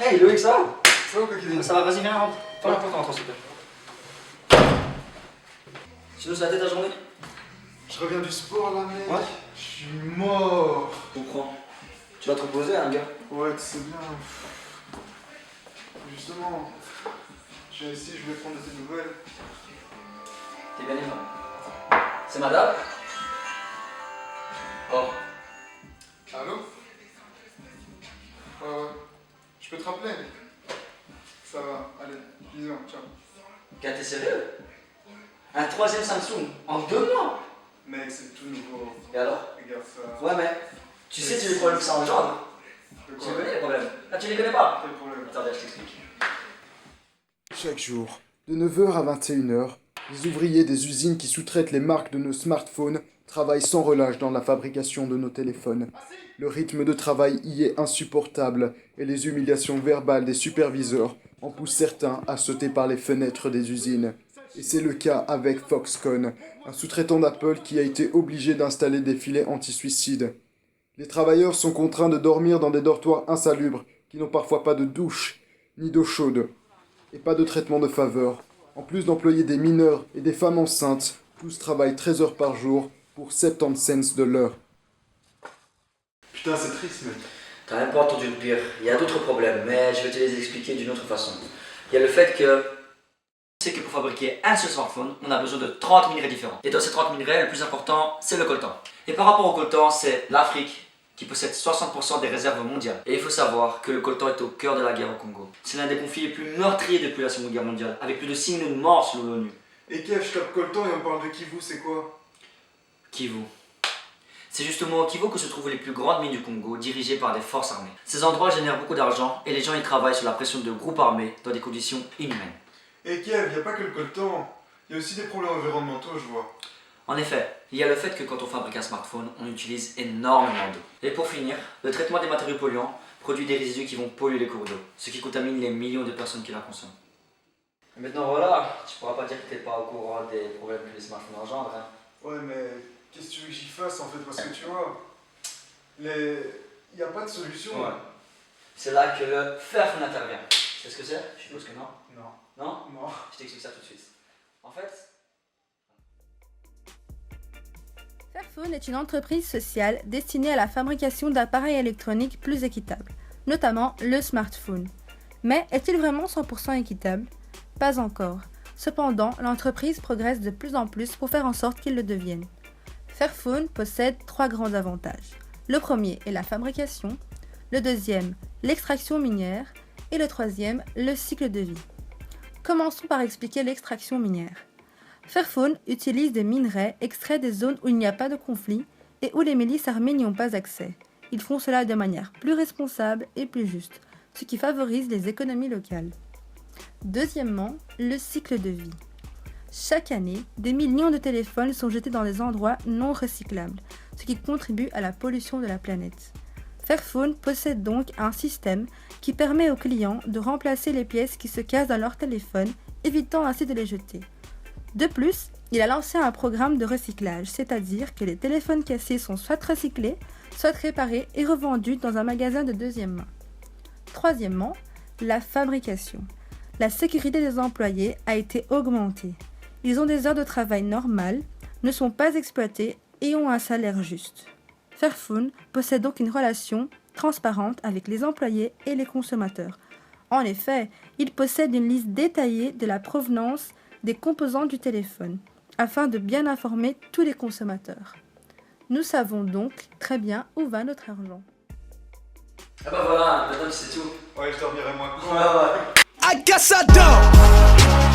Hey Loïc, ça va? Ça va, quoi, Kevin? Ça va, vas-y, viens, rentre. Prends la porte, rentre, s'il te plaît. Sinon, c'est la tête ta journée? Je reviens du sport là, mec. Ouais. Je suis mort. Je comprends. Tu vas te reposer, hein, gars? Ouais, tu sais bien. Justement, je viens ici, je voulais prendre de tes nouvelles. T'es bien aimé. C'est madame? Oh. Allô? Ouais. Je peux te rappeler? Ça va, allez, bisous, ciao. Gars, t'es sérieux? Un troisième Samsung en 2 mois? Mec, c'est tout nouveau. Et alors? Regarde ça. Ouais, mais tu sais les problèmes que ça engendre? De Tu quoi? les connais les problèmes? Ah, tu les connais pas? Quel problème? Attends, je t'explique. Chaque jour, de 9 h à 21 h, les ouvriers des usines qui sous-traitent les marques de nos smartphones travaillent sans relâche dans la fabrication de nos téléphones. Le rythme de travail y est insupportable et les humiliations verbales des superviseurs en poussent certains à sauter par les fenêtres des usines. Et c'est le cas avec Foxconn, un sous-traitant d'Apple qui a été obligé d'installer des filets anti-suicide. Les travailleurs sont contraints de dormir dans des dortoirs insalubres qui n'ont parfois pas de douche ni d'eau chaude et pas de traitement de faveur. En plus d'employer des mineurs et des femmes enceintes, tous travaillent 13 heures par jour pour 70 cents de l'heure. Putain, c'est triste, mec. T'as même pas entendu le pire. Il y a d'autres problèmes, mais je vais te les expliquer d'une autre façon. Il y a le fait que c'est que pour fabriquer un seul smartphone, on a besoin de 30 minerais différents. Et dans ces 30 minerais, le plus important, c'est le coltan. Et par rapport au coltan, c'est l'Afrique qui possède 60% des réserves mondiales. Et il faut savoir que le coltan est au cœur de la guerre au Congo. C'est l'un des conflits les plus meurtriers depuis la Seconde Guerre mondiale, avec plus de 6 millions de morts selon l'ONU. Et Kev, je tape coltan et on parle de Kivu, c'est quoi? Kivu. C'est justement au Kivu que se trouvent les plus grandes mines du Congo, dirigées par des forces armées. Ces endroits génèrent beaucoup d'argent et les gens y travaillent sous la pression de groupes armés dans des conditions inhumaines. Et Kev, y a pas que le coltan. Y a aussi des problèmes environnementaux, je vois. En effet, il y a le fait que quand on fabrique un smartphone, on utilise énormément d'eau. Et pour finir, le traitement des matériaux polluants produit des résidus qui vont polluer les cours d'eau, ce qui contamine les millions de personnes qui la consomment. Maintenant voilà, tu pourras pas dire que t'es pas au courant des problèmes que les smartphones engendrent. Hein. Ouais, mais qu'est-ce que tu veux que j'y fasse en fait? Parce que tu vois, y a pas de solution. Ouais. C'est là que le Fairphone intervient. C'est ce que c'est? Je suppose que non. Non. Non? Non. Je t'explique ça tout de suite. En fait... Fairphone est une entreprise sociale destinée à la fabrication d'appareils électroniques plus équitables, notamment le smartphone. Mais est-il vraiment 100% équitable? Pas encore. Cependant, l'entreprise progresse de plus en plus pour faire en sorte qu'il le devienne. Fairphone possède 3 grands avantages. Le premier est la fabrication, le deuxième, l'extraction minière, et le troisième, le cycle de vie. Commençons par expliquer l'extraction minière. Fairphone utilise des minerais extraits des zones où il n'y a pas de conflit et où les milices armées n'y ont pas accès. Ils font cela de manière plus responsable et plus juste, ce qui favorise les économies locales. Deuxièmement, le cycle de vie. Chaque année, des millions de téléphones sont jetés dans des endroits non recyclables, ce qui contribue à la pollution de la planète. Fairphone possède donc un système qui permet aux clients de remplacer les pièces qui se cassent dans leur téléphone, évitant ainsi de les jeter. De plus, il a lancé un programme de recyclage, c'est-à-dire que les téléphones cassés sont soit recyclés, soit réparés et revendus dans un magasin de deuxième main. Troisièmement, la fabrication. La sécurité des employés a été augmentée. Ils ont des heures de travail normales, ne sont pas exploités et ont un salaire juste. Fairphone possède donc une relation transparente avec les employés et les consommateurs. En effet, il possède une liste détaillée de la provenance des composants du téléphone, afin de bien informer tous les consommateurs. Nous savons donc très bien où va notre argent. Ah bah voilà, maintenant tu sais tout. Ouais, je dormirai moins. Ouais. I guess I don't.